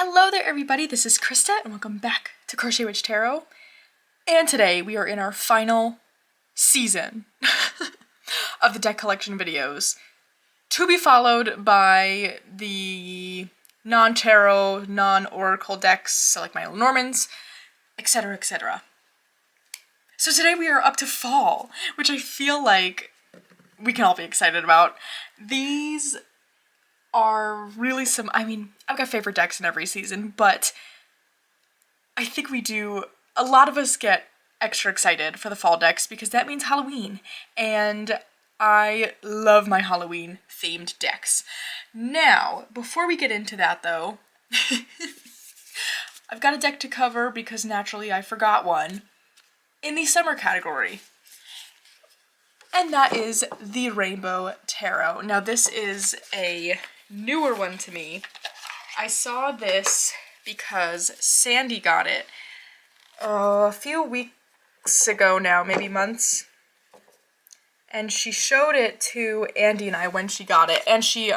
Hello there everybody, this is Krista and welcome back to Crochet Witch Tarot. And today we are in our final season of the deck collection videos, to be followed by the non-tarot, non-oracle decks, so like my Normans, etc, etc. So today we are up to fall, which I feel like we can all be excited about. These are really I've got favorite decks in every season, but I think a lot of us get extra excited for the fall decks because that means Halloween, and I love my Halloween themed decks. Now, before we get into that though, I've got a deck to cover because naturally I forgot one in the summer category. And that is the Rainbow Tarot. Now this is a newer one to me. I saw this because Sandy got it a few weeks ago now, maybe months. And she showed it to Andy and I when she got it. And she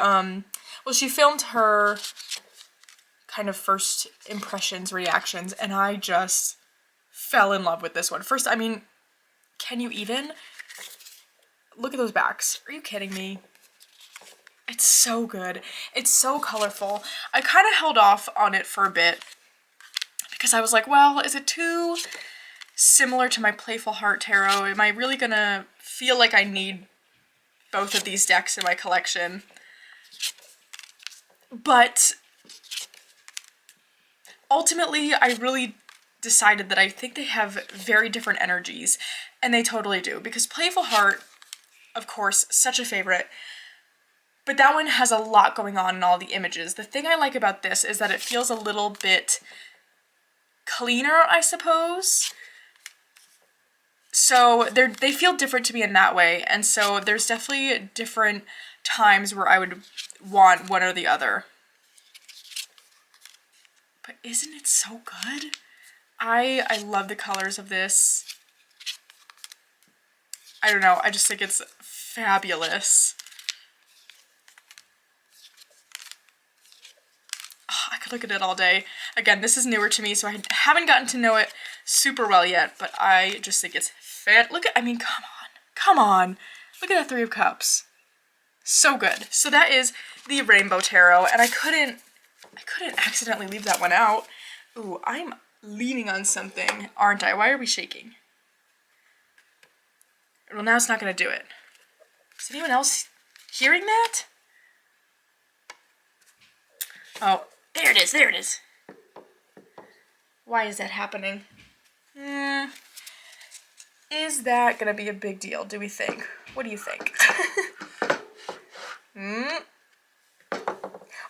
filmed her kind of first impressions, reactions, and I just fell in love with this one. First, can you even? Look at those backs. Are you kidding me? It's so good. It's so colorful. I kind of held off on it for a bit because I was like, well, is it too similar to my Playful Heart Tarot? Am I really gonna feel like I need both of these decks in my collection? But ultimately, I really decided that I think they have very different energies, and they totally do, because Playful Heart, of course, such a favorite, but that one has a lot going on in all the images. The thing I like about this is that it feels a little bit cleaner, I suppose. So they feel different to me in that way, and so there's definitely different times where I would want one or the other. But isn't it so good? I love the colors of this. I don't know, I just think it's fabulous. Oh, I could look at it all day. Again, this is newer to me, so I haven't gotten to know it super well yet, but I just think it's come on. Look at that Three of Cups. So good. So that is the Rainbow Tarot, and I couldn't accidentally leave that one out. Ooh, I'm leaning on something, aren't I? Why are we shaking? Well, now it's not going to do it. Is anyone else hearing that? Oh, there it is. Why is that happening? Is that going to be a big deal, do we think? What do you think?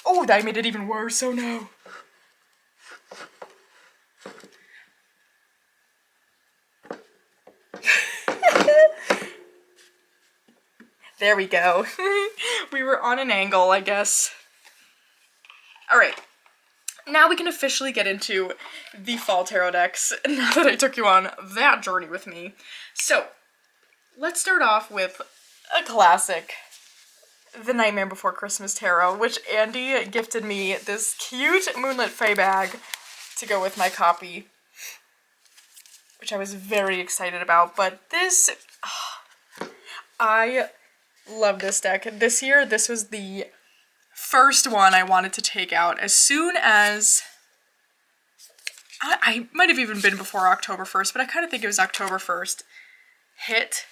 Oh, that made it even worse, oh no. There we go. We were on an angle, I guess. Alright, now we can officially get into the fall tarot decks, now that I took you on that journey with me. So, let's start off with a classic, the Nightmare Before Christmas Tarot, which Andy gifted me this cute Moonlit Fae bag to go with my copy, which I was very excited about. But this, I love this deck. This year, this was the first one I wanted to take out as soon as, I might have even been before October 1st, but I kind of think it was October 1st hit.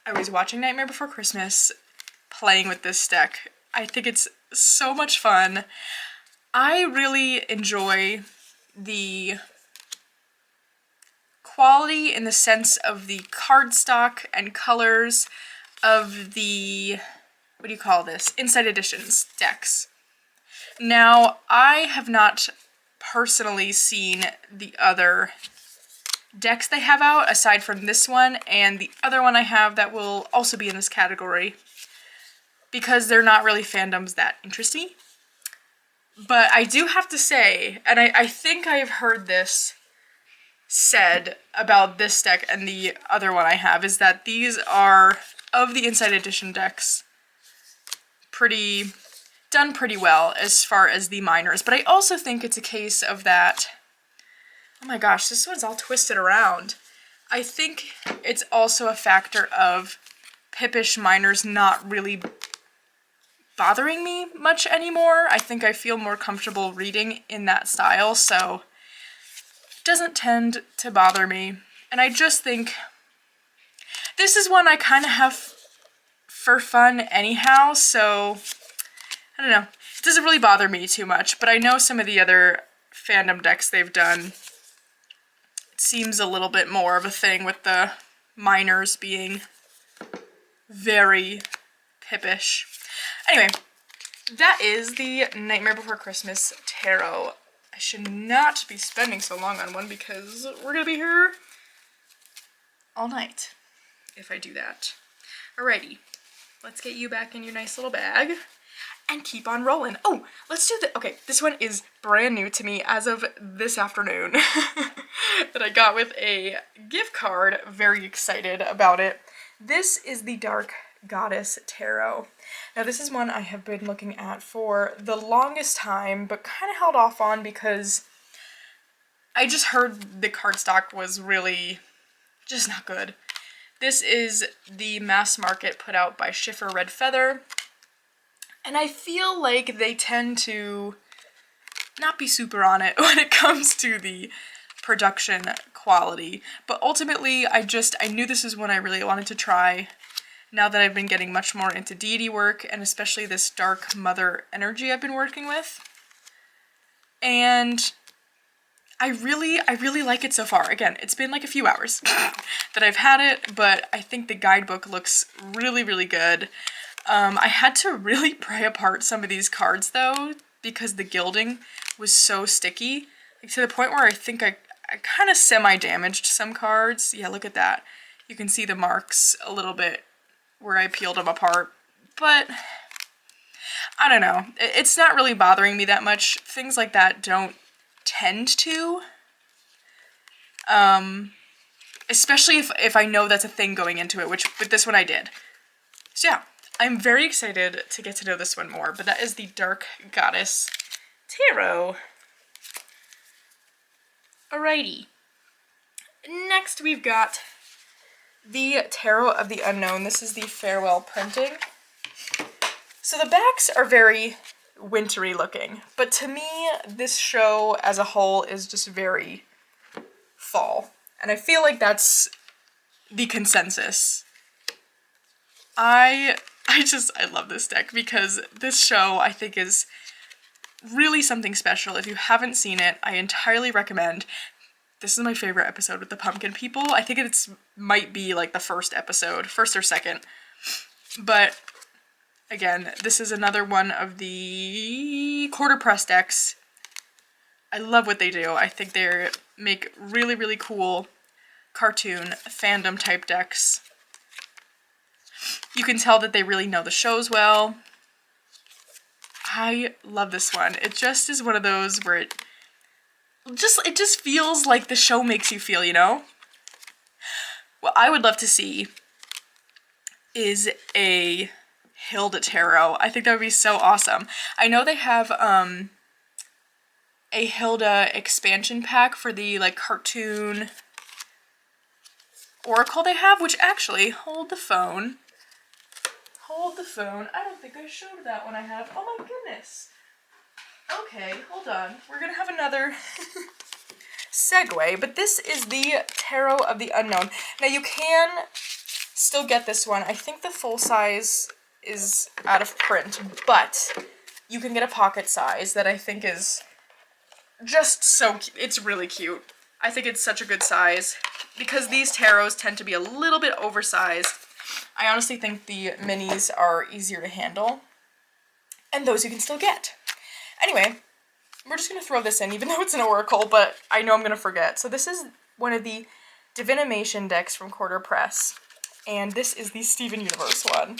I was watching Nightmare Before Christmas, playing with this deck. I think it's so much fun. I really enjoy the quality in the sense of the cardstock and colors of the, what do you call this, Inside Editions decks. Now, I have not personally seen the other decks they have out, aside from this one and the other one I have that will also be in this category, because they're not really fandoms that interest me. But I do have to say, and I think I've heard this said about this deck and the other one I have, is that these are, of the Inside Edition decks, pretty done pretty well as far as the minors, but I also think it's a case of that, oh my gosh, this one's all twisted around. I think it's also a factor of Pippish minors not really bothering me much anymore. I think I feel more comfortable reading in that style, so it doesn't tend to bother me. And I just think this is one I kind of have for fun anyhow, so I don't know. It doesn't really bother me too much, but I know some of the other fandom decks they've done, it seems a little bit more of a thing with the minors being very Pippish. Anyway, that is the Nightmare Before Christmas Tarot. I should not be spending so long on one because we're gonna be here all night if I do that. Alrighty, let's get you back in your nice little bag and keep on rolling. Oh, let's do the, okay, this one is brand new to me as of this afternoon that I got with a gift card. Very excited about it. This is the Dark Goddess Tarot. Now this is one I have been looking at for the longest time, but kind of held off on because I just heard the cardstock was really just not good. This is the mass market put out by Schiffer Red Feather, and I feel like they tend to not be super on it when it comes to the production quality, but ultimately I knew this is one I really wanted to try now that I've been getting much more into deity work, and especially this dark mother energy I've been working with. And I really like it so far. Again, it's been like a few hours that I've had it, but I think the guidebook looks really, really good. I had to really pry apart some of these cards though, because the gilding was so sticky, like to the point where I think I kind of semi-damaged some cards. Yeah, look at that. You can see the marks a little bit where I peeled them apart, but I don't know. It's not really bothering me that much. Things like that don't tend to. Especially if I know that's a thing going into it, which with this one I did. So yeah, I'm very excited to get to know this one more, but that is the Dark Goddess Tarot. Alrighty. Next we've got the Tarot of the Unknown. This is the Farewell printing. So the backs are very wintry looking, but to me this show as a whole is just very fall, and I feel like that's the consensus. I love this deck because this show I think is really something special. If you haven't seen it, I entirely recommend. This is my favorite episode with the pumpkin people. I think it's might be like the first episode, first or second. But again, this is another one of the quarter press decks. I love what they do. I think they make really, really cool cartoon fandom type decks. You can tell that they really know the shows well. I love this one. It just is one of those where it just feels like the show makes you feel, you know? What I would love to see is a Hilda Tarot. I think that would be so awesome. I know they have a Hilda expansion pack for the like cartoon Oracle they have, which actually, hold the phone. Hold the phone. I don't think I showed that one I have. Oh my goodness. Okay, hold on. We're gonna have another segue, but this is the Tarot of the Unknown. Now you can still get this one. I think the full size is out of print, but you can get a pocket size that I think is just so cute. It's really cute. I think it's such a good size because these tarots tend to be a little bit oversized. I honestly think the minis are easier to handle, and those you can still get. Anyway, we're just going to throw this in, even though it's an oracle, but I know I'm going to forget. So this is one of the Divinimation decks from Quarter Press, and this is the Steven Universe one.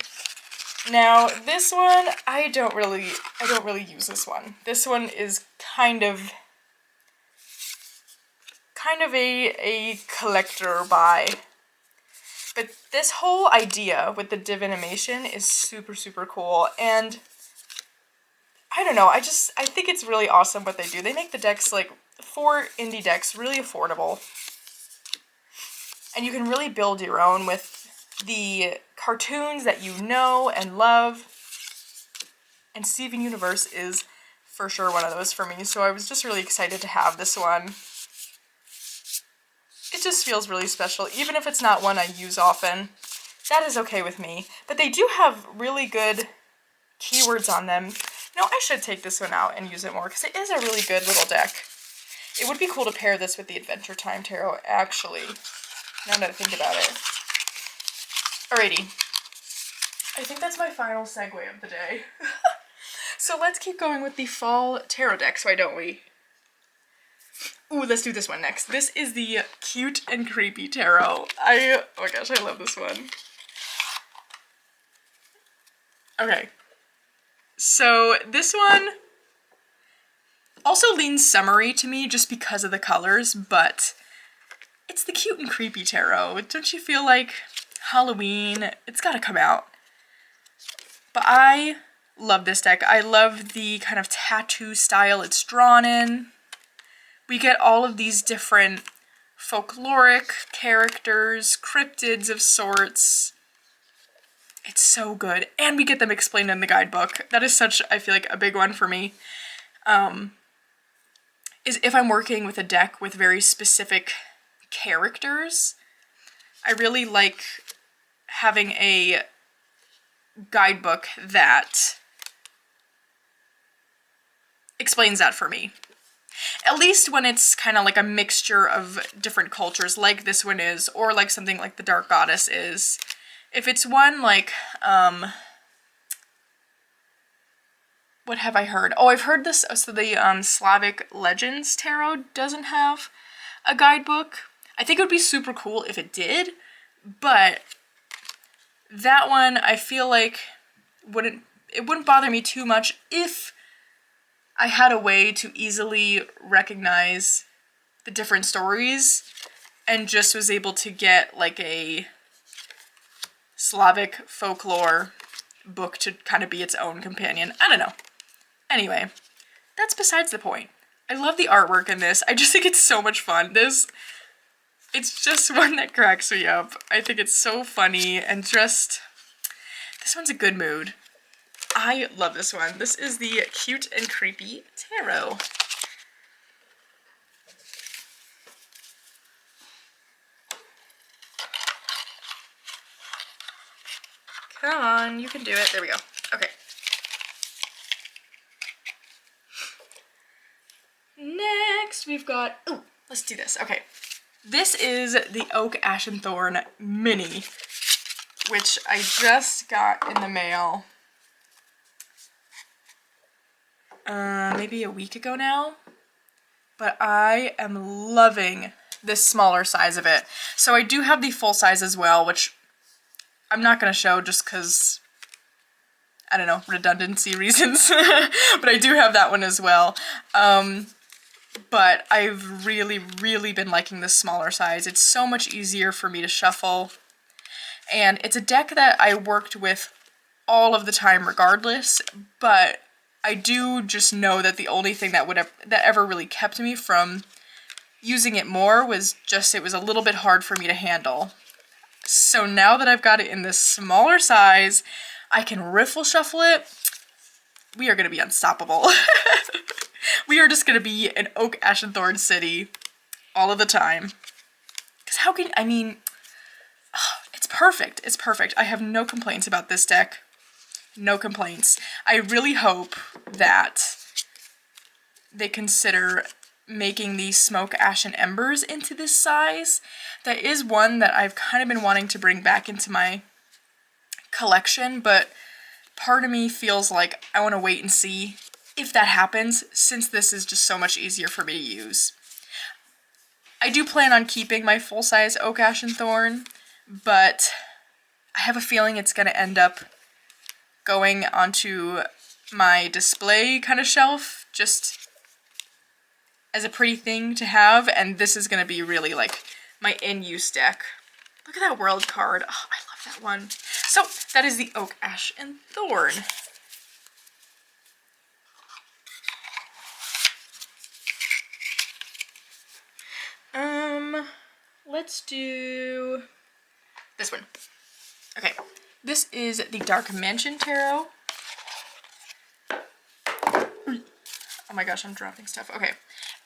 Now, this one, I don't really use this one. This one is kind of a collector buy. But this whole idea with the Divinimation is super, super cool, and I don't know, I think it's really awesome what they do. They make the decks, like, 4 indie decks really affordable. And you can really build your own with the cartoons that you know and love. And Steven Universe is for sure one of those for me, so I was just really excited to have this one. It just feels really special, even if it's not one I use often. That is okay with me. But they do have really good keywords on them. No, I should take this one out and use it more, because it is a really good little deck. It would be cool to pair this with the Adventure Time Tarot, actually, now that I think about it. Alrighty. I think that's my final segue of the day. So let's keep going with the Fall Tarot deck, why don't we? Ooh, let's do this one next. This is the Cute and Creepy Tarot. Oh my gosh, I love this one. Okay. So this one also leans summery to me just because of the colors, but it's the Cute and Creepy Tarot. Don't you feel like Halloween? It's gotta come out. But I love this deck. I love the kind of tattoo style it's drawn in. We get all of these different folkloric characters, cryptids of sorts. It's so good. And we get them explained in the guidebook. That is such, I feel like, a big one for me. Is if I'm working with a deck with very specific characters, I really like having a guidebook that explains that for me. At least when it's kind of like a mixture of different cultures, like this one is, or like something like the Dark Goddess is. If it's one like, what have I heard? Oh, I've heard this, so the Slavic Legends Tarot doesn't have a guidebook. I think it would be super cool if it did, but that one I feel like it wouldn't bother me too much if I had a way to easily recognize the different stories and just was able to get like a Slavic folklore book to kind of be its own companion. I don't know. Anyway, that's besides the point. I love the artwork in this. I just think it's so much fun. It's just one that cracks me up. I think it's so funny and just, this one's a good mood. I love this one. This is the Cute and Creepy Tarot. Come on, you can do it. There we go. Okay. Next, we've got, ooh, let's do this. Okay. This is the Oak, Ash, and Thorn Mini, which I just got in the mail. Maybe a week ago now, but I am loving this smaller size of it. So I do have the full size as well, which I'm not going to show just because, I don't know, redundancy reasons, but I do have that one as well. But I've really, really been liking this smaller size. It's so much easier for me to shuffle, and it's a deck that I worked with all of the time regardless, but I do just know that the only thing that ever really kept me from using it more was just it was a little bit hard for me to handle. So now that I've got it in this smaller size, I can riffle shuffle it. We are going to be unstoppable. We are just going to be an Oak, Ash, and Thorn city all of the time. Because how can, I mean, it's perfect. It's perfect. I have no complaints about this deck. No complaints. I really hope that they consider making the Smoke, Ash, and Embers into this size. That is one that I've kind of been wanting to bring back into my collection, but part of me feels like I want to wait and see if that happens, since this is just so much easier for me to use. I do plan on keeping my full-size Oak, Ash, and Thorn, but I have a feeling it's going to end up going onto my display kind of shelf, just as a pretty thing to have, and this is going to be really like my in-use deck. Look at that world card. Oh, I love that one. So that is the Oak, Ash, and Thorn. Let's do this one. Okay, this is the Dark Mansion Tarot. Oh my gosh, I'm dropping stuff. Okay,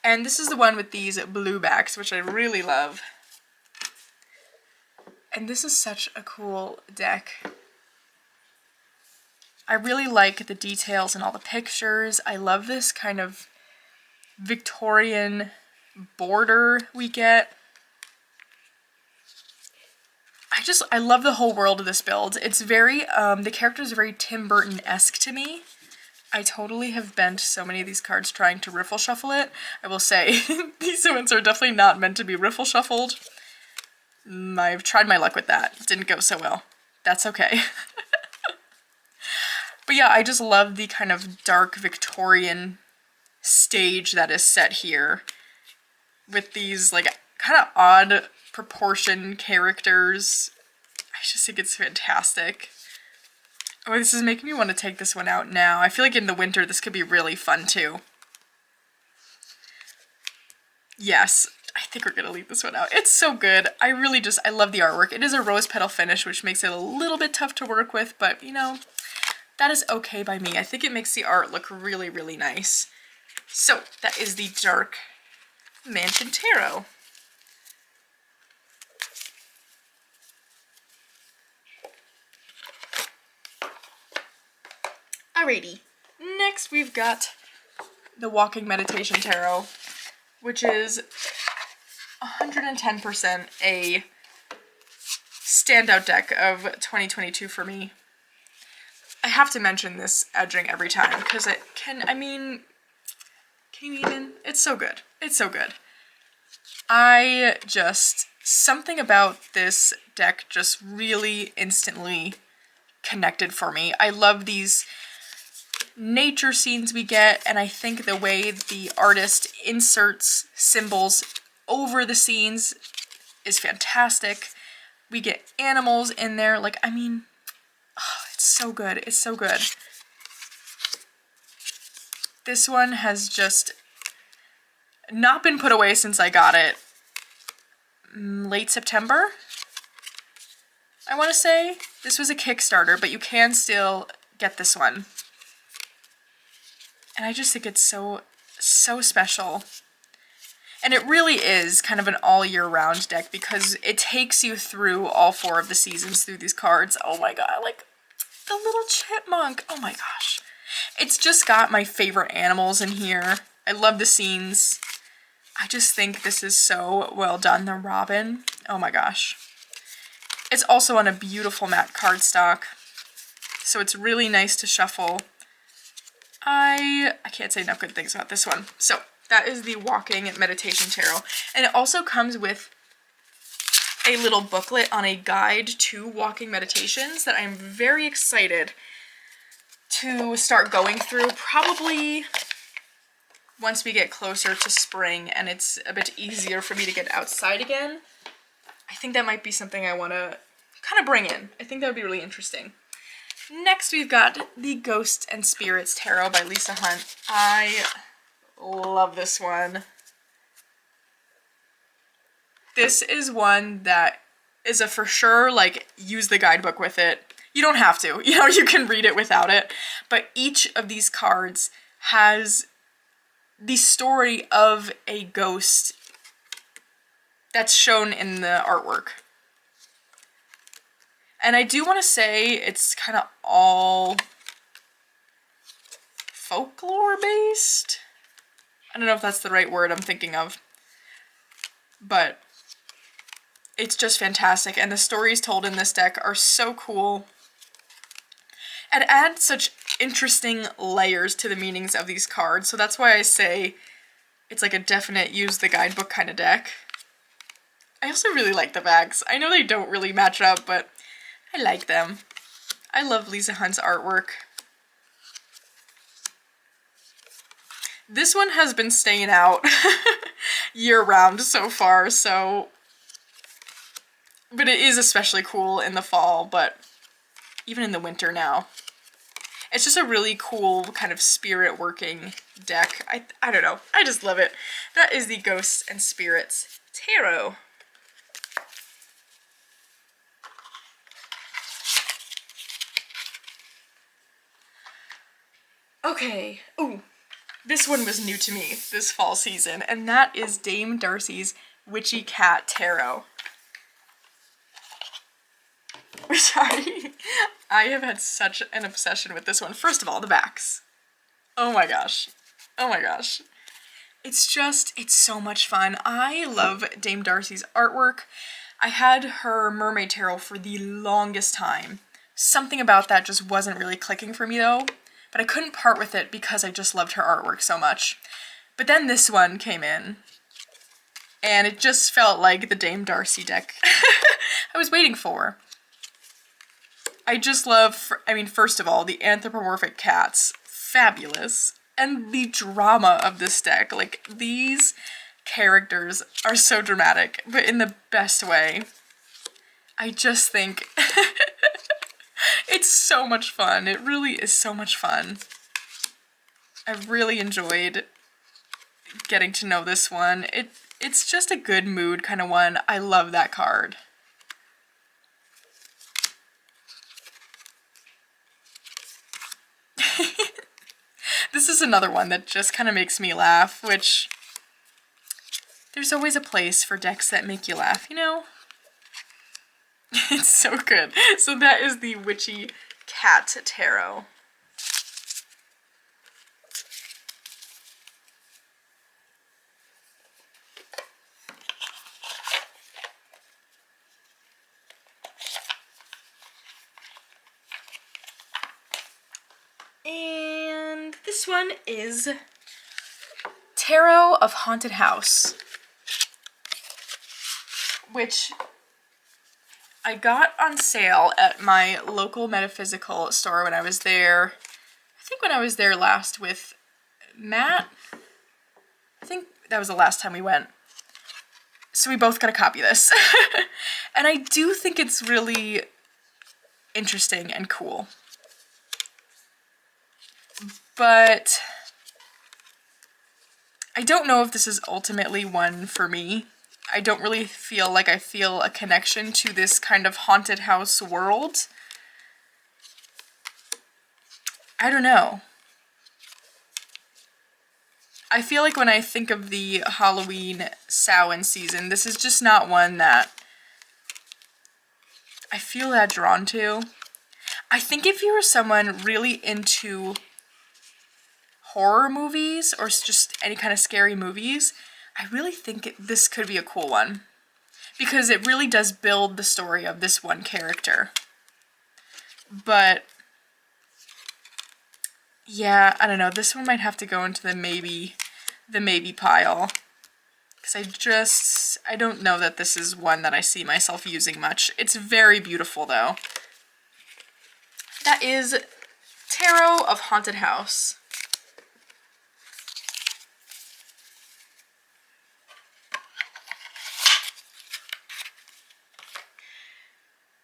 and this is the one with these blue backs, which I really love. And this is such a cool deck. I really like the details and all the pictures. I love this kind of Victorian border we get. I love the whole world of this build. It's very, the characters are very Tim Burton-esque to me. I totally have bent so many of these cards trying to riffle shuffle it. I will say, these ones are definitely not meant to be riffle shuffled. I've tried my luck with that. It didn't go so well. That's okay. But yeah, I just love the kind of dark Victorian stage that is set here with these like kind of odd proportion characters. I just think it's fantastic. Oh, this is making me want to take this one out now. I feel like in the winter this could be really fun too. Yes, I think we're gonna leave this one out. It's so good. I love the artwork. It is a rose petal finish, which makes it a little bit tough to work with, but you know, that is okay by me. I think it makes the art look really, really nice. So that is the Dark Mansion Tarot. Alrighty, next we've got the Walking Meditation Tarot, which is 110% a standout deck of 2022 for me. I have to mention this edging every time because it can you even? It's so good. It's so good. Something about this deck just really instantly connected for me. I love these nature scenes we get, and I think the way the artist inserts symbols over the scenes is fantastic. We get animals in there, like, I mean, oh, it's so good. It's so good. This one has just not been put away since I got it late September, I want to say. This was a Kickstarter, but you can still get this one. And I just think it's so special. And it really is kind of an all year round deck because it takes you through all 4 of the seasons through these cards. Oh my god, like the little chipmunk. Oh my gosh. It's just got my favorite animals in here. I love the scenes. I just think this is so well done. The robin. Oh my gosh. It's also on a beautiful matte cardstock. So it's really nice to shuffle. I can't say enough good things about this one. So that is the Walking Meditation Tarot. And it also comes with a little booklet on a guide to walking meditations that I'm very excited to start going through, probably once we get closer to spring and it's a bit easier for me to get outside again. I think that might be something I want to kind of bring in. I think that would be really interesting. Next, we've got the Ghosts and Spirits Tarot by Lisa Hunt. I love this one. This is one that is a for sure, like, use the guidebook with it. You don't have to, you know, you can read it without it. But each of these cards has the story of a ghost that's shown in the artwork. And I do want to say it's kind of all folklore based. I don't know if that's the right word I'm thinking of, but it's just fantastic. And the stories told in this deck are so cool and add such interesting layers to the meanings of these cards. So that's why I say it's like a definite use the guidebook kind of deck. I also really like the backs. I know they don't really match up, but I like them. I love Lisa Hunt's artwork. This one has been staying out year-round so far, so... But it is especially cool in the fall, but even in the winter now. It's just a really cool kind of spirit-working deck. I don't know. I just love it. That is the Ghosts and Spirits Tarot. Okay, ooh, this one was new to me this fall season, and that is Dame Darcy's Witchy Cat Tarot. Sorry, I have had such an obsession with this one. First of all, the backs. Oh my gosh. Oh my gosh. It's so much fun. I love Dame Darcy's artwork. I had her Mermaid Tarot for the longest time. Something about that just wasn't really clicking for me though, but I couldn't part with it because I just loved her artwork so much. But then this one came in, and it just felt like the Dame Darcy deck I was waiting for. I just love, I mean, first of all, the anthropomorphic cats, fabulous. And the drama of this deck, like, these characters are so dramatic, but in the best way. I just think it's so much fun. It really is so much fun. I really enjoyed getting to know this one. It's just a good mood kind of one. I love that card. This is another one that just kind of makes me laugh, which there's always a place for decks that make you laugh, you know? It's so good. So that is the Witchy Cat Tarot. And this one is Tarot of Haunted House, which I got on sale at my local metaphysical store when I was there. I think when I was there last with Matt. I think that was the last time we went. So we both got a copy of this. And I do think it's really interesting and cool. But I don't know if this is ultimately one for me. I don't really feel like I feel a connection to this kind of haunted house world. I don't know. I feel like when I think of the Halloween Samhain season, this is just not one that I feel that drawn to. I think if you were someone really into horror movies or just any kind of scary movies, I really think this could be a cool one. Because it really does build the story of this one character. But yeah, I don't know. This one might have to go into the maybe pile. Because I don't know that this is one that I see myself using much. It's very beautiful though. That is Tarot of Haunted House.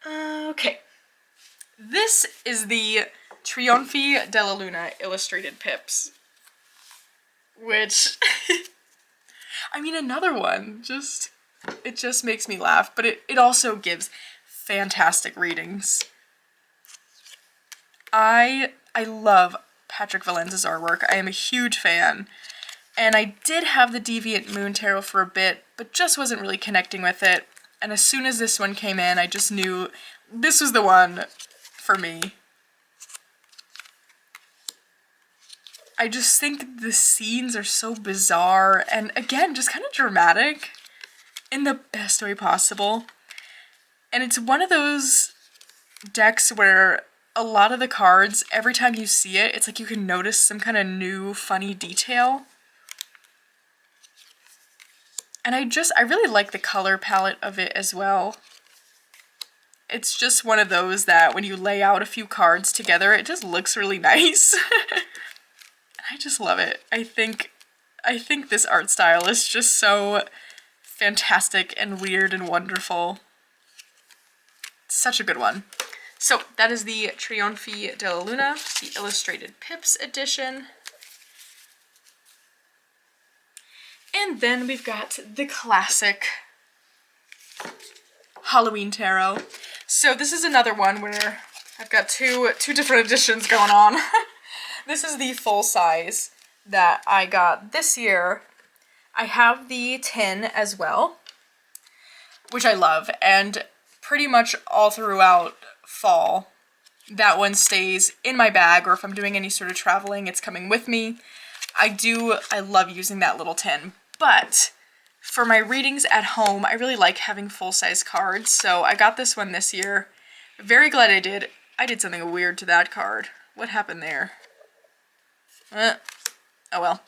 Okay. This is the Trionfi della Luna illustrated pips. Which, I mean, another one, it just makes me laugh, but it also gives fantastic readings. I love Patrick Valenza's artwork. I am a huge fan. And I did have the Deviant Moon Tarot for a bit, but just wasn't really connecting with it. And as soon as this one came in, I just knew this was the one for me. I just think the scenes are so bizarre and, again, just kind of dramatic in the best way possible. And it's one of those decks where a lot of the cards, every time you see it, it's like you can notice some kind of new funny detail. And I really like the color palette of it as well. It's just one of those that when you lay out a few cards together, it just looks really nice. I just love it. I think this art style is just so fantastic and weird and wonderful. It's such a good one. So that is the Trionfi della Luna, the Illustrated Pips edition. And then we've got the classic Halloween Tarot. So this is another one where I've got two different editions going on. This is the full size that I got this year. I have the tin as well, which I love, and pretty much all throughout fall, that one stays in my bag, or if I'm doing any sort of traveling, it's coming with me. I love using that little tin, but for my readings at home, I really like having full-size cards, so I got this one this year. Very glad I did. I did something weird to that card. What happened there? Oh well.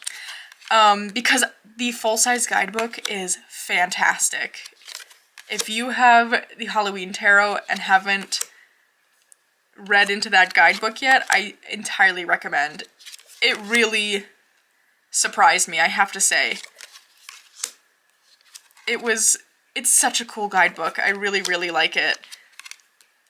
Because the full-size guidebook is fantastic. If you have the Halloween Tarot and haven't read into that guidebook yet, I entirely recommend. It really surprised me, I have to say. It's such a cool guidebook. I really, really like it.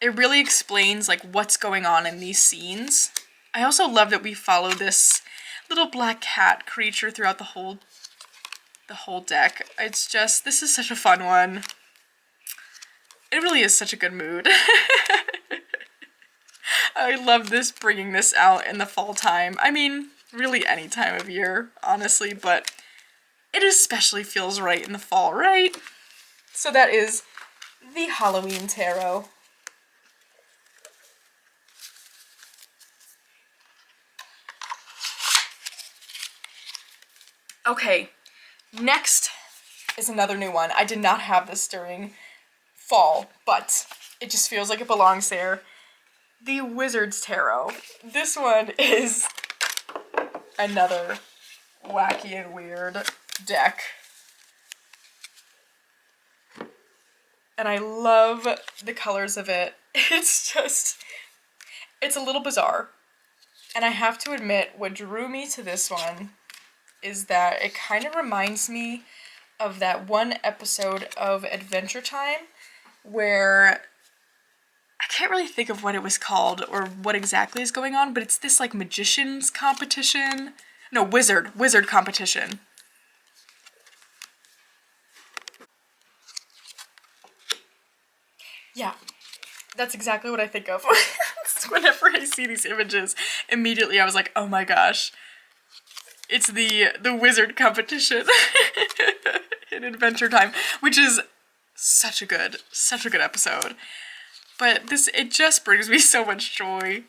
It really explains like what's going on in these scenes. I also love that we follow this little black cat creature throughout the whole deck. It's just, this is such a fun one. It really is such a good mood. I love this, bringing this out in the fall time. I mean, really any time of year, honestly, but it especially feels right in the fall, right? So that is the Halloween Tarot. Okay, next is another new one. I did not have this during fall, but it just feels like it belongs there. The Wizard's Tarot. This one is another wacky and weird deck. And I love the colors of it. It's a little bizarre. And I have to admit, what drew me to this one is that it kind of reminds me of that one episode of Adventure Time where I can't really think of what it was called or what exactly is going on, but it's this like magician's competition. No, wizard competition. Yeah, that's exactly what I think of. Whenever I see these images, immediately I was like, oh my gosh. It's the wizard competition in Adventure Time, which is such a good episode. But it just brings me so much joy.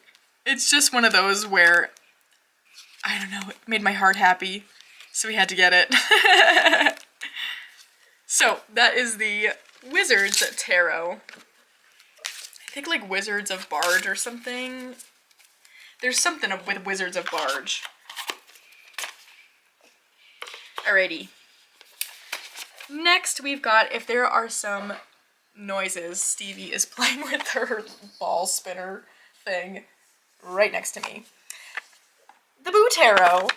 It's just one of those where, I don't know, it made my heart happy, so we had to get it. So, that is the Wizard's Tarot. I think like Wizards of Barge or something. There's something with Wizards of Barge. Alrighty. Next we've got, if there are some noises, Stevie is playing with her ball spinner thing right next to me. The Boo Tarot.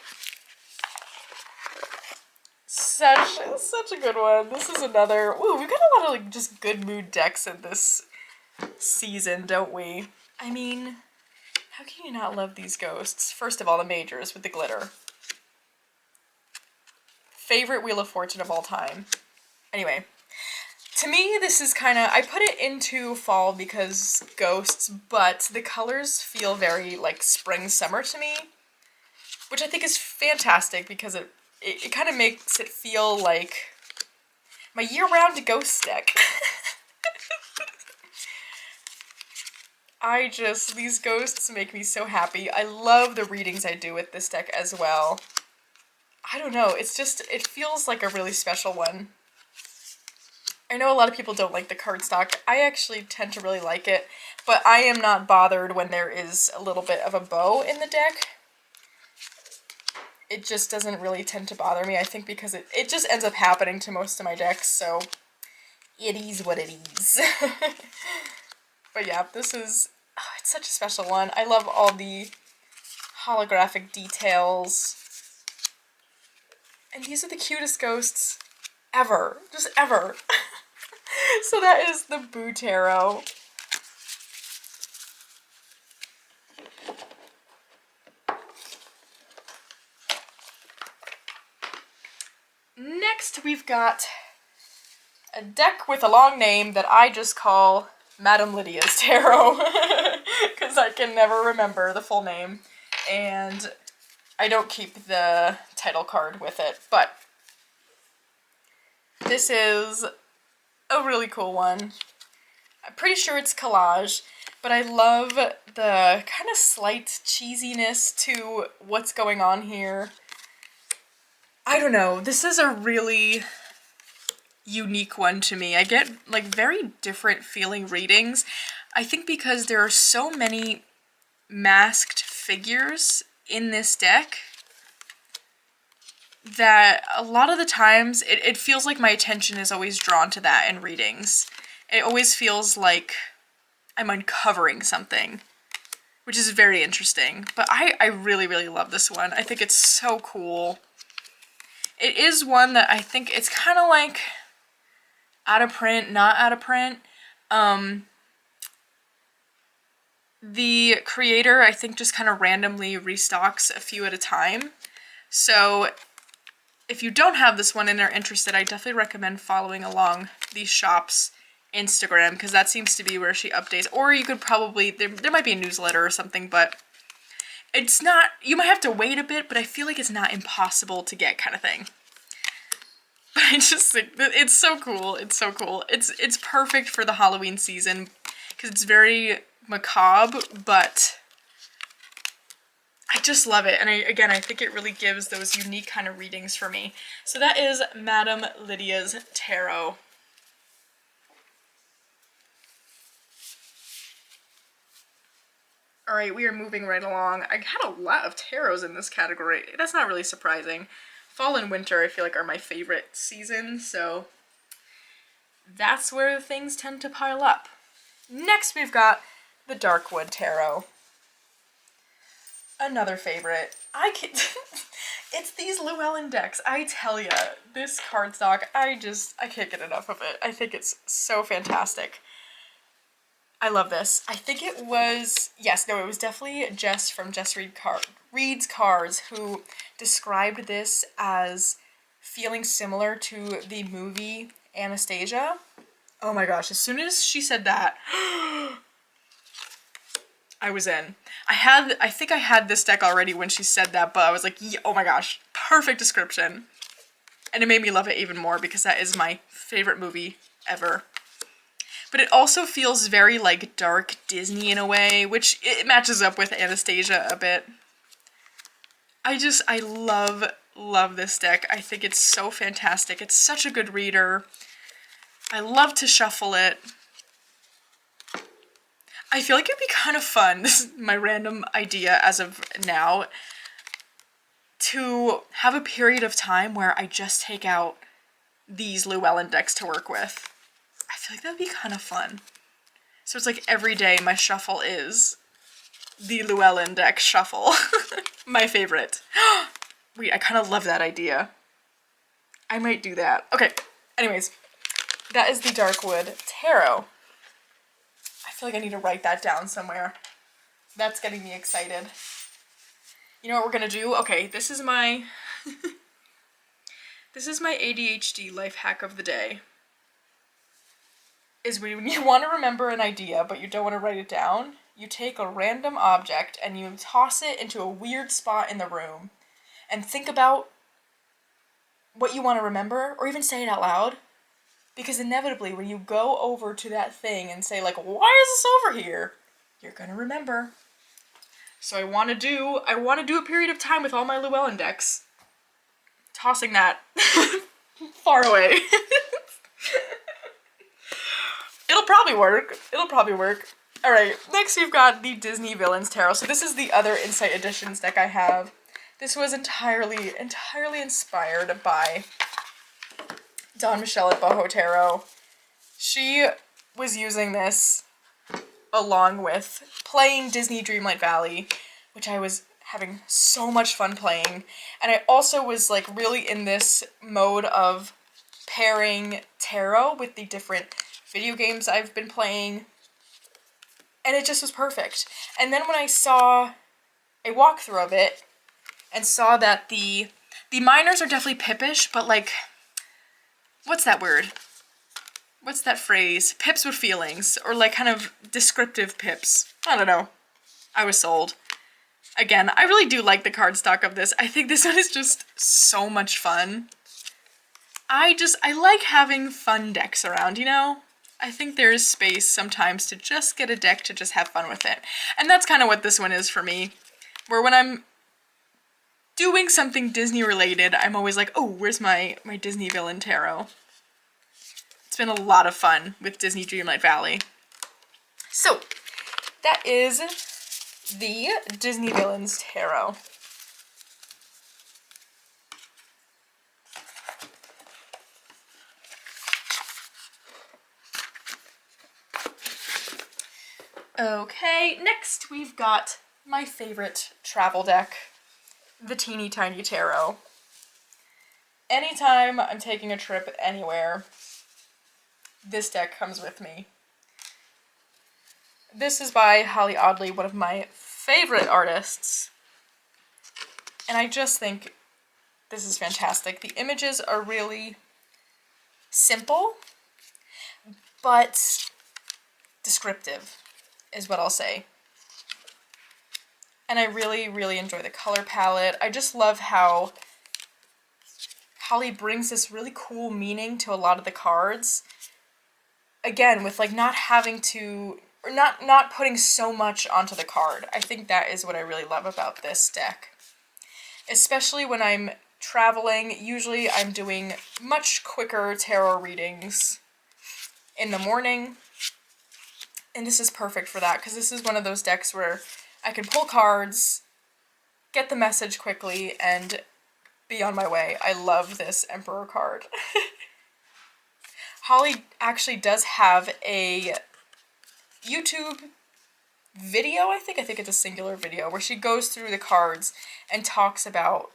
Such a good one. This is another, ooh, we've got a lot of like just good mood decks in this season, don't we? I mean, how can you not love these ghosts? First of all, the majors with the glitter. Favorite Wheel of Fortune of all time. Anyway, to me this is kind of, I put it into fall because ghosts, but the colors feel very like spring summer to me, which I think is fantastic because it kind of makes it feel like my year-round ghost deck. These ghosts make me so happy. I love the readings I do with this deck as well. I don't know, it feels like a really special one. I know a lot of people don't like the cardstock. I actually tend to really like it, but I am not bothered when there is a little bit of a bow in the deck. It just doesn't really tend to bother me, I think because it just ends up happening to most of my decks, so it is what it is. But yeah, this is, it's such a special one. I love all the holographic details. And these are the cutest ghosts ever. Just ever. So that is the Boo Tarot. next we've got a deck with a long name that I just call Madame Lydia's Tarot, because I can never remember the full name, and I don't keep the title card with it, but this is a really cool one. I'm pretty sure it's collage, but I love the kind of slight cheesiness to what's going on here. I don't know, this is a really unique one to me. I get like very different feeling readings. I think because there are so many masked figures in this deck that a lot of the times it feels like my attention is always drawn to that in readings. It always feels like I'm uncovering something, which is very interesting. But I really, really love this one. I think it's so cool. It is one that I think it's kind of like out of print, not out of print. The creator, I think, just kind of randomly restocks a few at a time. So if you don't have this one and are interested, I definitely recommend following along these shops' Instagram, because that seems to be where she updates. Or you could probably, there might be a newsletter or something, but it's not, you might have to wait a bit, but I feel like it's not impossible to get kind of thing. But I just think that it's so cool. It's so cool. It's perfect for the Halloween season because it's very macabre, but I just love it. And I think it really gives those unique kind of readings for me. So that is Madame Lydia's Tarot. All right, we are moving right along. I had a lot of tarots in this category. That's not really surprising. Fall and winter, I feel like, are my favorite seasons, so that's where things tend to pile up. Next, we've got the Darkwood Tarot. Another favorite. It's these Llewellyn decks. I tell ya, this cardstock, I can't get enough of it. I think it's so fantastic. I love this. I think it was, it was definitely Jess from Jess Reads Cards who described this as feeling similar to the movie Anastasia. Oh my gosh, as soon as she said that, I was in. I think I had this deck already when she said that, but I was like, oh my gosh, perfect description. And it made me love it even more because that is my favorite movie ever. But it also feels very, like, dark Disney in a way, which it matches up with Anastasia a bit. I love this deck. I think it's so fantastic. It's such a good reader. I love to shuffle it. I feel like it'd be kind of fun, this is my random idea as of now, to have a period of time where I just take out these Llewellyn decks to work with. I feel like that'd be kind of fun. So it's like every day my shuffle is the Llewellyn deck shuffle. My favorite. Wait, I kind of love that idea. I might do that. Okay, anyways, that is the Darkwood Tarot. I feel like I need to write that down somewhere. That's getting me excited. You know what we're gonna do? Okay, this is my this is my ADHD life hack of the day. Is when you want to remember an idea but you don't want to write it down, you take a random object and you toss it into a weird spot in the room and think about what you want to remember, or even say it out loud. Because inevitably, when you go over to that thing and say, like, why is this over here? You're gonna remember. So I want to do a period of time with all my Llewellyn decks. Tossing that far away. It'll probably work. Alright, next we've got the Disney Villains Tarot. So this is the other Insight Editions deck I have. This was entirely inspired by Dawn Michelle at Boho Tarot. She was using this along with playing Disney Dreamlight Valley, which I was having so much fun playing. And I also was like really in this mode of pairing tarot with the different video games I've been playing. And it just was perfect. And then when I saw a walkthrough of it and saw that the minors are definitely Pippish, but like what's that word? What's that phrase? Pips with feelings, or like kind of descriptive pips. I don't know. I was sold. Again, I really do like the cardstock of this. I think this one is just so much fun. I like having fun decks around, you know? I think there is space sometimes to just get a deck to just have fun with it. And that's kind of what this one is for me. Where when I'm doing something Disney related, I'm always like, oh, where's my Disney Villain Tarot? It's been a lot of fun with Disney Dreamlight Valley. So, that is the Disney Villains Tarot. Okay, next we've got my favorite travel deck, the Teeny Tiny Tarot. Anytime I'm taking a trip anywhere, this deck comes with me. This is by Holly Audley, one of my favorite artists. And I just think this is fantastic. The images are really simple, but descriptive, is what I'll say. And I really, really enjoy the color palette. I just love how Holly brings this really cool meaning to a lot of the cards. Again, with like not having to, or not putting so much onto the card. I think that is what I really love about this deck. Especially when I'm traveling, usually I'm doing much quicker tarot readings in the morning. And this is perfect for that, because this is one of those decks where I can pull cards, get the message quickly, and be on my way. I love this Emperor card. Holly actually does have a YouTube video, I think it's a singular video, where she goes through the cards and talks about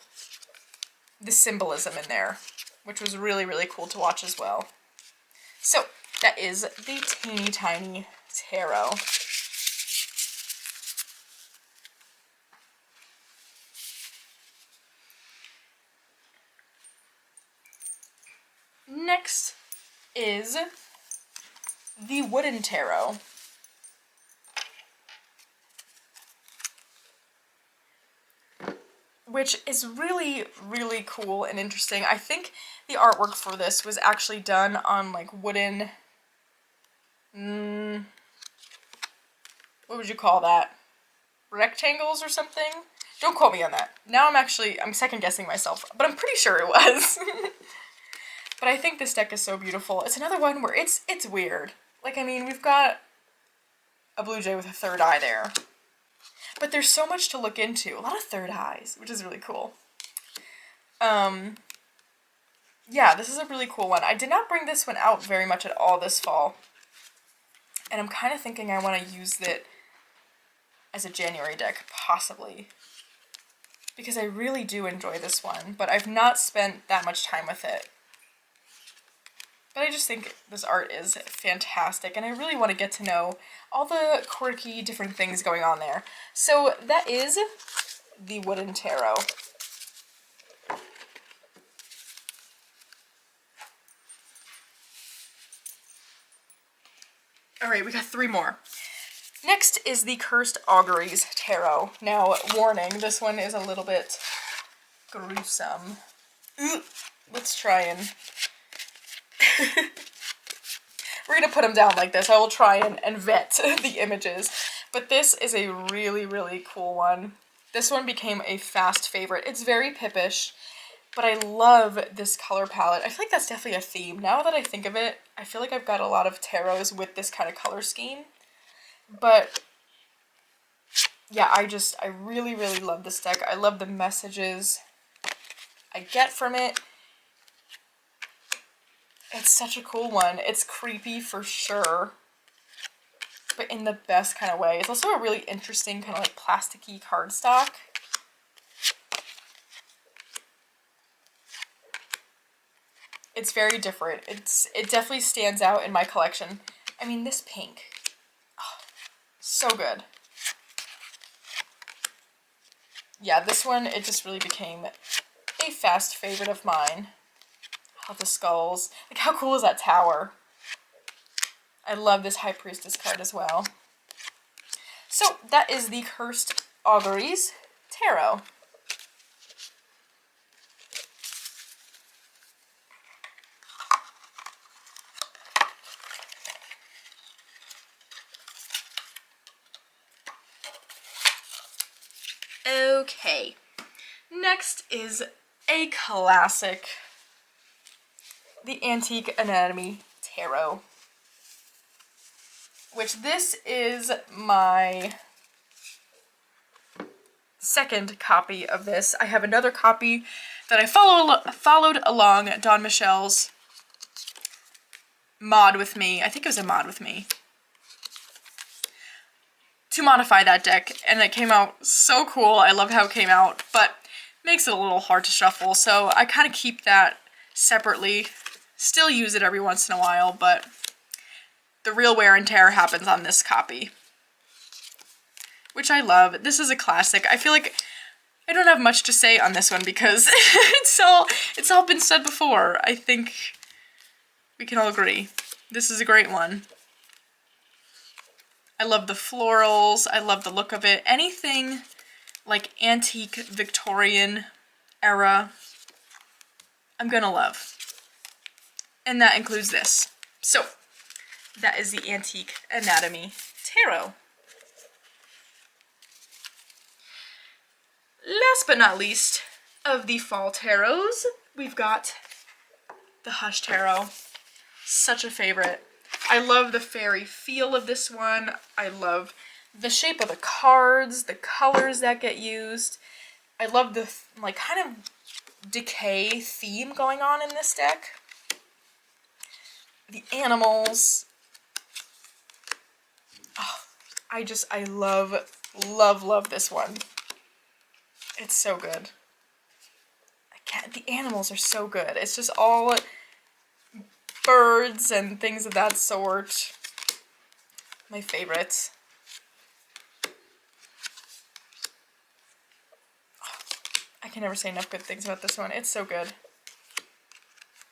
the symbolism in there, which was really, really cool to watch as well. So, that is the Teeny Tiny Tarot. Next is the Wooden Tarot. Which is really, really cool and interesting. I think the artwork for this was actually done on like wooden, what would you call that? Rectangles or something? Don't quote me on that. Now I'm second guessing myself, but I'm pretty sure it was. But I think this deck is so beautiful. It's another one where it's weird. Like, I mean, we've got a blue jay with a third eye there. But there's so much to look into. A lot of third eyes, which is really cool. Yeah, this is a really cool one. I did not bring this one out very much at all this fall. And I'm kind of thinking I want to use it as a January deck, possibly. Because I really do enjoy this one, but I've not spent that much time with it. But I just think this art is fantastic, and I really want to get to know all the quirky different things going on there. So that is the Wooden Tarot. Alright, we got 3 more. Next is the Cursed Auguries Tarot. Now, warning, this one is a little bit gruesome. Let's try and... We're going to put them down like this. I will try and vet the images. But this is a really, really cool one. This one became a fast favorite. It's very pippish, but I love this color palette. I feel like that's definitely a theme. Now that I think of it, I feel like I've got a lot of tarots with this kind of color scheme. But yeah, I really, really love this deck. I love the messages I get from it. It's such a cool one. It's creepy for sure, but in the best kind of way. It's also a really interesting kind of like plasticky cardstock. It's very different. It definitely stands out in my collection. I mean, this pink. Oh, so good. Yeah, this one, it just really became a fast favorite of mine. All the skulls. Like, how cool is that tower? I love this High Priestess card as well. So that is the Cursed Auguries Tarot. Okay, next is a classic, the Antique Anatomy Tarot, which this is my second copy of this. I have another copy that I followed along Dawn Michelle's mod with me. I think it was a mod with me, to modify that deck, and it came out so cool. I love how it came out, but makes it a little hard to shuffle, so I kind of keep that separately. Still use it every once in a while, but the real wear and tear happens on this copy, which I love. This is a classic. I feel like I don't have much to say on this one because it's all been said before. I think we can all agree. This is a great one. I love the florals. I love the look of it. Anything like antique Victorian era, I'm gonna love. And that includes this. So that is the Antique Anatomy Tarot. Last but not least of the fall tarots, we've got the Hush Tarot. Such a favorite. I love the fairy feel of this one. I love the shape of the cards, the colors that get used. I love the like kind of decay theme going on in this deck. The animals. Oh, I love this one. It's so good. The animals are so good. It's just all birds and things of that sort. My favorites. I can never say enough good things about this one. It's so good.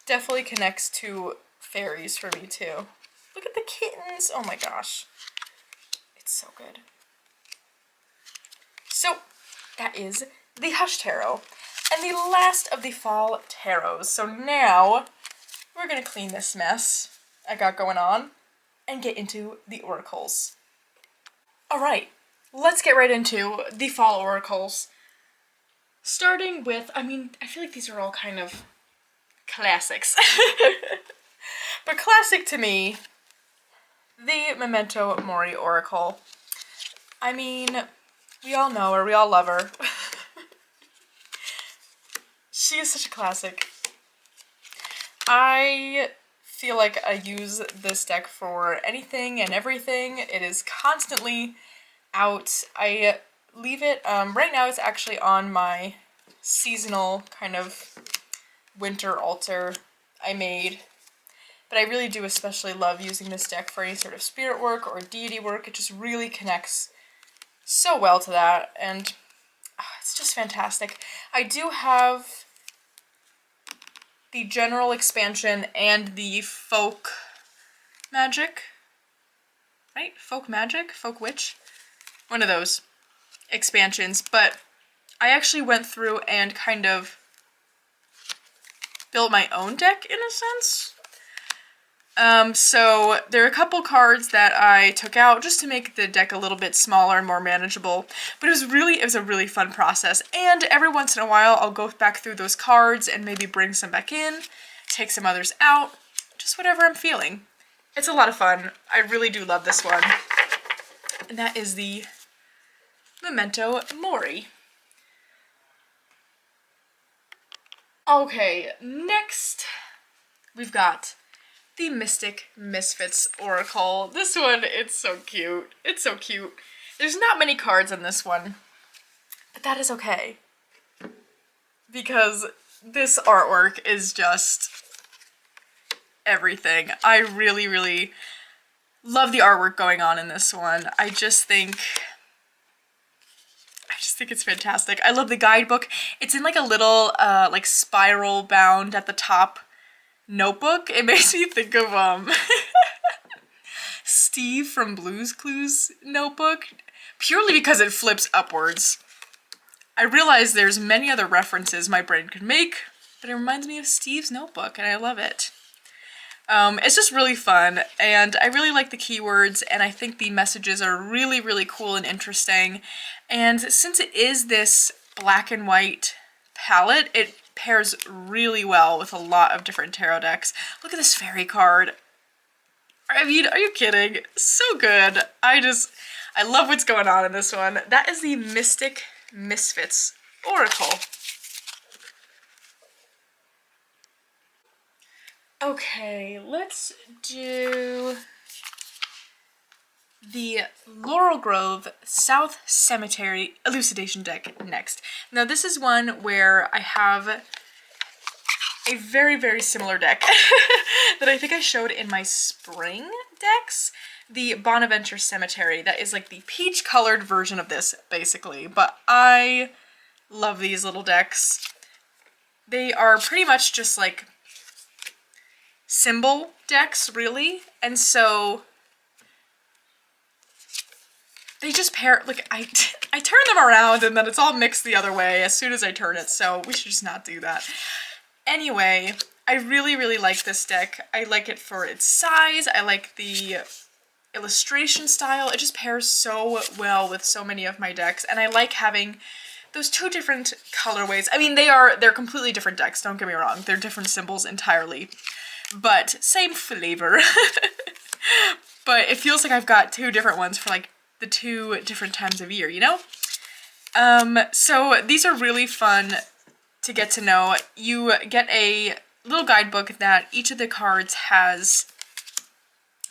Definitely connects to fairies for me too. Look at the kittens. Oh my gosh. It's so good. So that is the Hush Tarot. And the last of the fall tarots. So now we're going to clean this mess I got going on and get into the oracles. Alright, let's get right into the fall oracles. Starting with, I feel like these are all kind of classics. But classic to me, the Memento Mori Oracle. We all know her, we all love her. She is such a classic. I feel like I use this deck for anything and everything. It is constantly out. I leave it, right now it's actually on my seasonal kind of winter altar I made. But I really do especially love using this deck for any sort of spirit work or deity work. It just really connects so well to that, and it's just fantastic. I do have the general expansion and the folk magic, right? Folk magic? Folk witch? One of those expansions, but I actually went through and kind of built my own deck in a sense. So there are a couple cards that I took out just to make the deck a little bit smaller and more manageable, but it was a really fun process, and every once in a while I'll go back through those cards and maybe bring some back in, take some others out, just whatever I'm feeling. It's a lot of fun. I really do love this one, and that is the Memento Mori. Okay, next we've got the Mystic Misfits Oracle. This one, it's so cute. It's so cute. There's not many cards in this one, but that is okay, because this artwork is just everything. I really, really love the artwork going on in this one. I just think it's fantastic. I love the guidebook. It's in like a little like spiral bound at the top, notebook. It makes me think of Steve from Blue's Clues notebook, purely because it flips upwards. I realize there's many other references my brain could make, but it reminds me of Steve's notebook, and I love it. It's just really fun, and I really like the keywords, and I think the messages are really, really cool and interesting. And since it is this black and white palette, it pairs really well with a lot of different tarot decks. Look at this fairy card. I mean, are you kidding? So good. I love what's going on in this one. That is the Mystic Misfits Oracle. Okay, let's do the Laurel Grove South Cemetery Elucidation deck next. Now this is one where I have a very, very similar deck that I think I showed in my spring decks. The Bonaventure Cemetery, that is like the peach colored version of this basically, but I love these little decks. They are pretty much just like symbol decks, really, and so they just pair, like, I turn them around and then it's all mixed the other way as soon as I turn it, so we should just not do that. Anyway, I really, really like this deck. I like it for its size, I like the illustration style, it just pairs so well with so many of my decks, and I like having those two different colorways. I mean, they're completely different decks, don't get me wrong, they're different symbols entirely, but same flavor. But it feels like I've got two different ones for like the two different times of year, you know? So these are really fun to get to know. You get a little guidebook that each of the cards has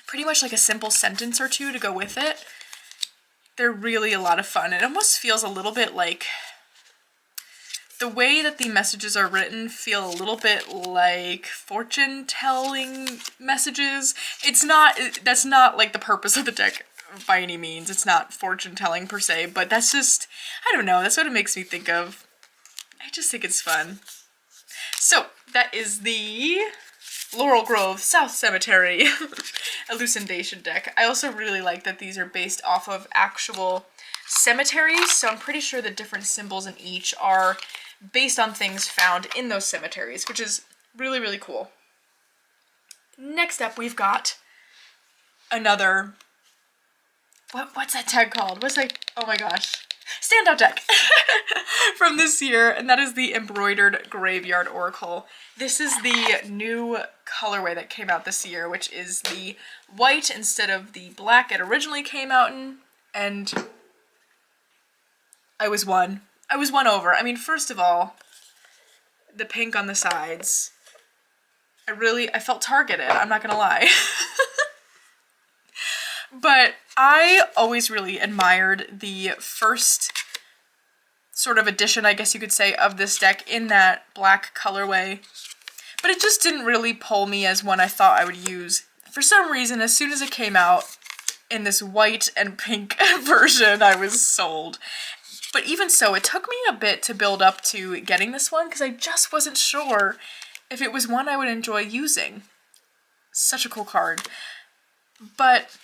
pretty much like a simple sentence or two to go with it. They're really a lot of fun. It almost feels a little bit like the way that the messages are written feel a little bit like fortune-telling messages. That's not like the purpose of the deck by any means. It's not fortune-telling per se, but that's just, I don't know, that's what it makes me think of. I just think it's fun. So, that is the Laurel Grove South Cemetery Elucidation deck. I also really like that these are based off of actual cemeteries, so I'm pretty sure the different symbols in each are based on things found in those cemeteries, which is really, really cool. Next up, we've got another, what's that tag called? Oh my gosh. Standout deck from this year, and that is the Embroidered Graveyard Oracle. This is the new colorway that came out this year, which is the white instead of the black it originally came out in, and I was won over. I mean, first of all, the pink on the sides. I felt targeted, I'm not gonna lie. But I always really admired the first sort of edition, I guess you could say, of this deck in that black colorway. But it just didn't really pull me as one I thought I would use. For some reason, as soon as it came out in this white and pink version, I was sold. But even so, it took me a bit to build up to getting this one because I just wasn't sure if it was one I would enjoy using. Such a cool card. But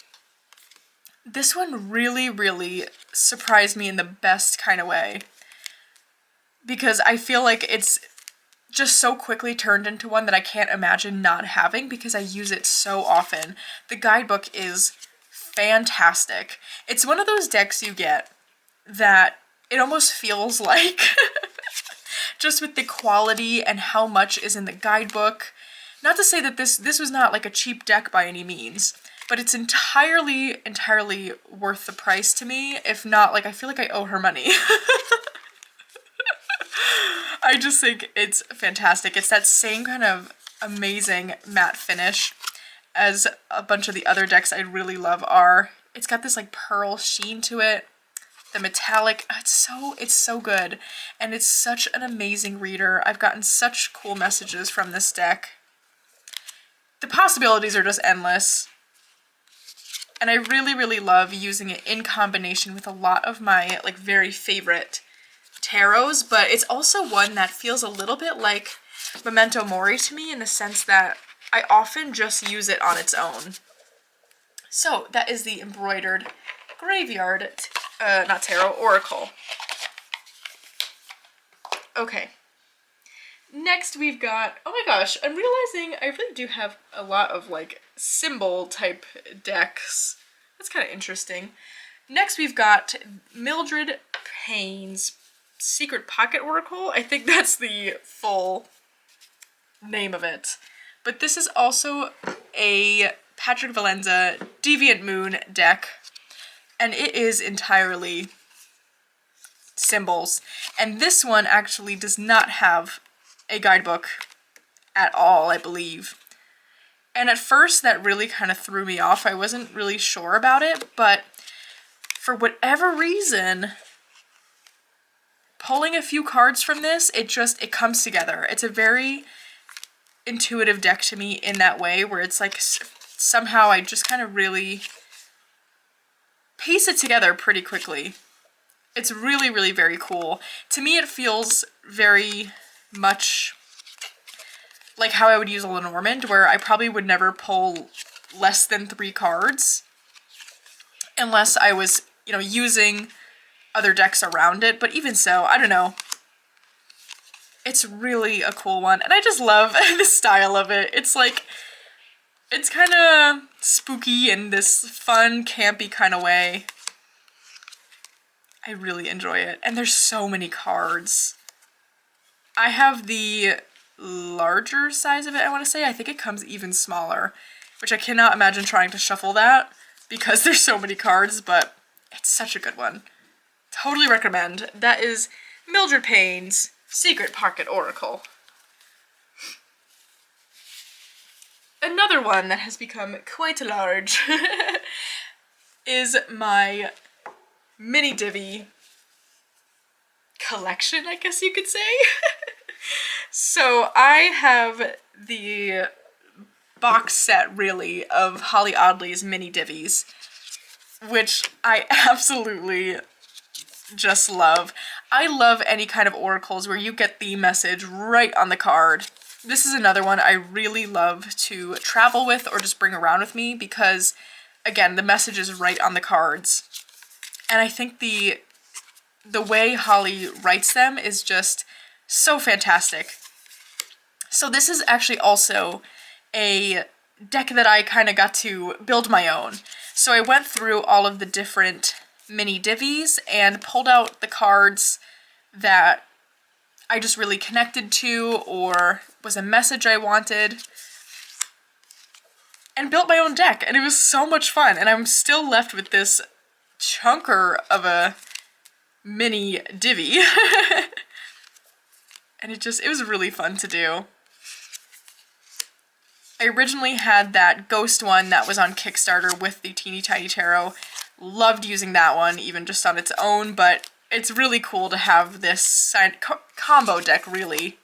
this one really, really surprised me in the best kind of way. Because I feel like it's just so quickly turned into one that I can't imagine not having because I use it so often. The guidebook is fantastic. It's one of those decks you get that it almost feels like, just with the quality and how much is in the guidebook. Not to say that this was not like a cheap deck by any means, but it's entirely worth the price to me. If not, like, I feel like I owe her money. I just think it's fantastic. It's that same kind of amazing matte finish as a bunch of the other decks I really love are. It's got this like pearl sheen to it. The metallic, it's so good. And it's such an amazing reader. I've gotten such cool messages from this deck. The possibilities are just endless. And I really, really love using it in combination with a lot of my like very favorite tarots, but it's also one that feels a little bit like memento mori to me in the sense that I often just use it on its own. So that is the embroidered graveyard, not tarot, oracle. Okay. Next we've got, oh my gosh, I'm realizing I really do have a lot of like symbol type decks. That's kind of interesting. Next we've got Mildred Payne's Secret Pocket Oracle. I think that's the full name of it. But this is also a Patrick Valenza Deviant Moon deck, and it is entirely symbols. And this one actually does not have a guidebook at all, I believe. And at first that really kind of threw me off. I wasn't really sure about it, but for whatever reason, pulling a few cards from this, it comes together. It's a very intuitive deck to me in that way, where it's like somehow I just kind of really piece it together pretty quickly. It's really, really very cool. To me, it feels very much like how I would use a Lenormand, where I probably would never pull less than 3 cards unless I was, you know, using other decks around it. But even so, I don't know. It's really a cool one, and I just love the style of it. It's like, it's kind of spooky in this fun, campy kind of way. I really enjoy it, and there's so many cards. I have the larger size of it, I want to say. I think it comes even smaller, which I cannot imagine trying to shuffle that because there's so many cards, but it's such a good one. Totally recommend. That is Mildred Payne's Secret Pocket Oracle. Another one that has become quite large is my mini Divi collection, I guess you could say. So I have the box set, really, of Holly Audley's mini Divis, which I absolutely just love. I love any kind of oracles where you get the message right on the card. This is another one I really love to travel with or just bring around with me because, again, the message is right on the cards. And I think the way Holly writes them is just so fantastic. So this is actually also a deck that I kind of got to build my own. So I went through all of the different mini Divis and pulled out the cards that I just really connected to or was a message I wanted, and built my own deck, and it was so much fun. And I'm still left with this chunker of a mini Divi. And it was really fun to do. I originally had that ghost one that was on Kickstarter with the Teeny Tiny Tarot. Loved using that one, even just on its own, but it's really cool to have this combo deck, really.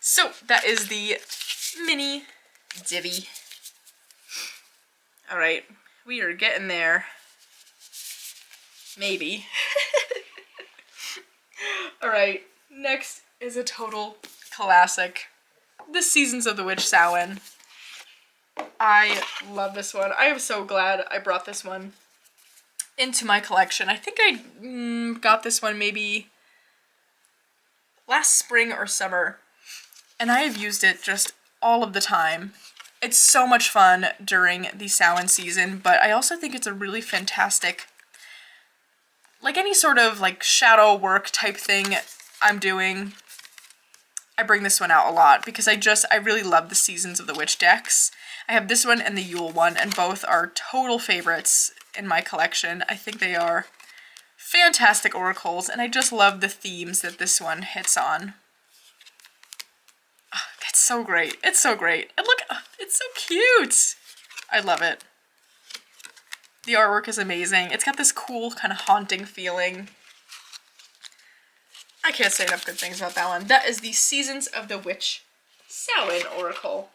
So that is the mini Divi. Alright, we are getting there. Maybe. Alright, next is a total classic. The Seasons of the Witch Samhain. I love this one. I am so glad I brought this one into my collection. I think I got this one maybe last spring or summer, and I have used it just all of the time. It's so much fun during the Samhain season, but I also think it's a really fantastic, like any sort of like shadow work type thing I'm doing. I bring this one out a lot because I really love the Seasons of the Witch decks. I have this one and the Yule one, and both are total favorites in my collection. I think they are fantastic oracles, and I just love the themes that this one hits on. Oh, it's so great. It's so great. And look, it's so cute. I love it. The artwork is amazing. It's got this cool kind of haunting feeling. I can't say enough good things about that one. That is the Seasons of the Witch Samhain Oracle.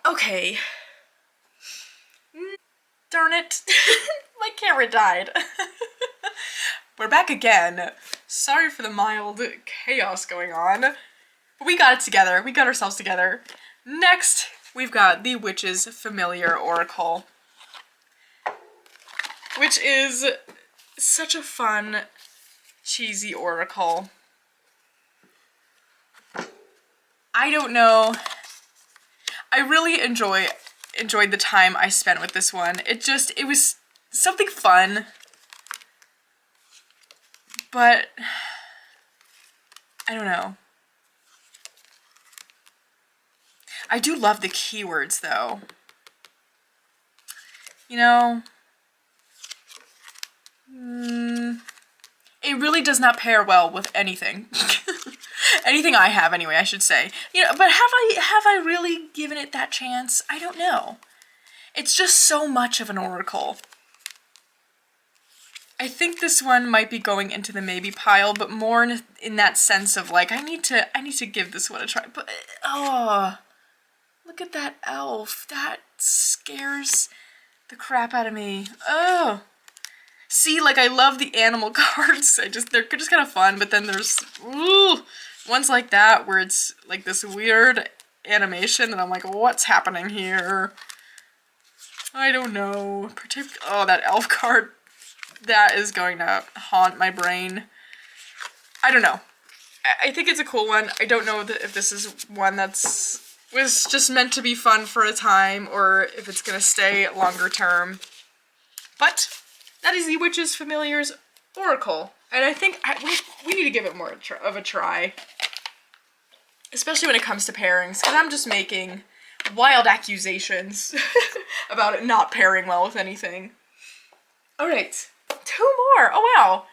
Okay. Darn it. My camera died. we're back again. Sorry for the mild chaos going on, but we got it together. We got ourselves together. Next, we've got the Witch's Familiar Oracle, which is such a fun, cheesy oracle. I don't know. I really enjoyed the time I spent with this one. It was something fun. But I don't know. I do love the keywords though. You know, it really does not pair well with anything. Anything I have anyway, I should say. You know, but have I really given it that chance? I don't know. It's just so much of an oracle. I think this one might be going into the maybe pile, but more in that sense of like, I need to give this one a try. But oh, look at that elf. That scares the crap out of me. Oh, see, like I love the animal cards. They're just kind of fun. But then there's ones like that where it's like this weird animation, and I'm like, what's happening here? I don't know. Oh, that elf card. That is going to haunt my brain. I don't know. I think it's a cool one. I don't know if this is one was just meant to be fun for a time or if it's going to stay longer term. But that is the Witch's Familiar's Oracle. And I think we need to give it more of a try. Especially when it comes to pairings. Because I'm just making wild accusations about it not pairing well with anything. Alright. 2 more! Oh wow!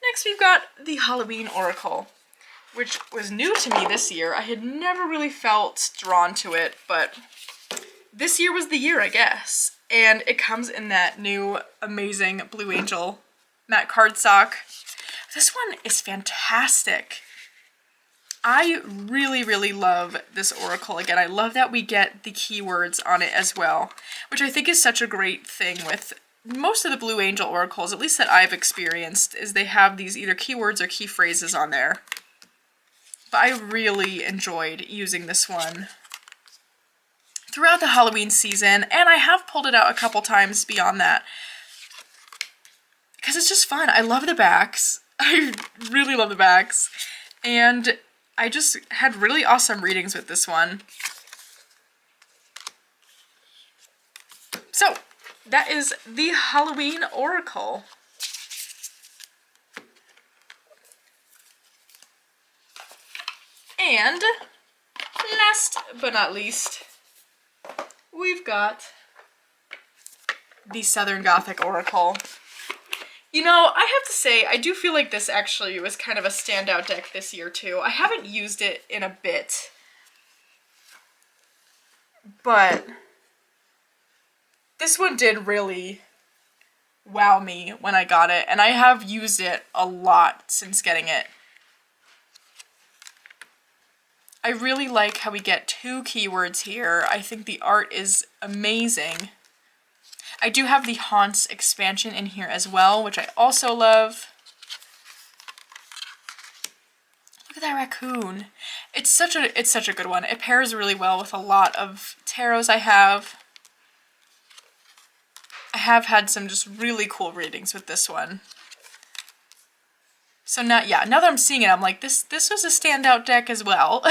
Next we've got the Halloween Oracle, which was new to me this year. I had never really felt drawn to it, but this year was the year, I guess. And it comes in that new amazing Blue Angel matte cardstock. This one is fantastic. I really, really love this oracle. Again, I love that we get the keywords on it as well, which I think is such a great thing with most of the Blue Angel oracles, at least that I've experienced, is they have these either keywords or key phrases on there. But I really enjoyed using this one throughout the Halloween season, and I have pulled it out a couple times beyond that. Because it's just fun. I love the backs. I really love the backs. And I just had really awesome readings with this one. So, that is the Halloween Oracle. And last but not least, we've got the Southern Gothic Oracle. You know, I have to say, I do feel like this actually was kind of a standout deck this year too. I haven't used it in a bit, but this one did really wow me when I got it, and I have used it a lot since getting it. I really like how we get 2 keywords here. I think the art is amazing. I do have the Haunts expansion in here as well, which I also love. Look at that raccoon. It's such a good one. It pairs really well with a lot of tarots I have. I have had some just really cool readings with this one. So now that I'm seeing it, I'm like, this was a standout deck as well.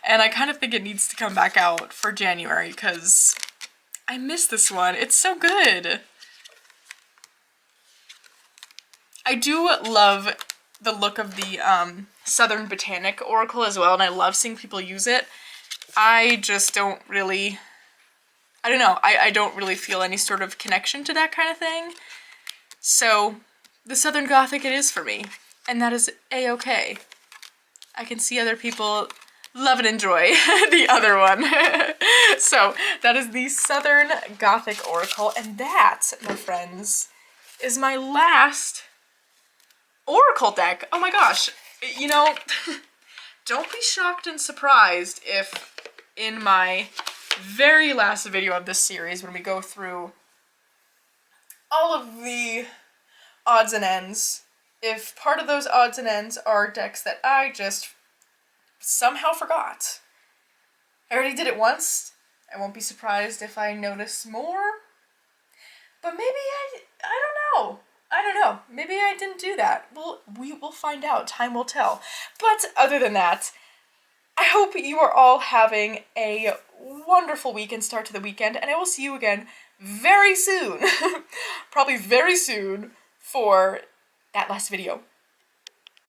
And I kind of think it needs to come back out for January because I miss this one. It's so good. I do love the look of the Southern Botanic Oracle as well, and I love seeing people use it. I just don't really... I don't know, I don't really feel any sort of connection to that kind of thing. So, the Southern Gothic it is for me, and that is a-okay. I can see other people love and enjoy the other one. So, that is the Southern Gothic Oracle, and that, my friends, is my last Oracle deck. Oh my gosh, you know, don't be shocked and surprised if in my very last video of this series, when we go through all of the odds and ends if part of those odds and ends are decks that I just somehow forgot. I already did it once. I won't be surprised if I notice more. But maybe I don't know. I don't know. Maybe I didn't do that. We will find out. Time will tell. But other than that, I hope you are all having a wonderful week and start to the weekend, and I will see you again very soon. Probably very soon for that last video.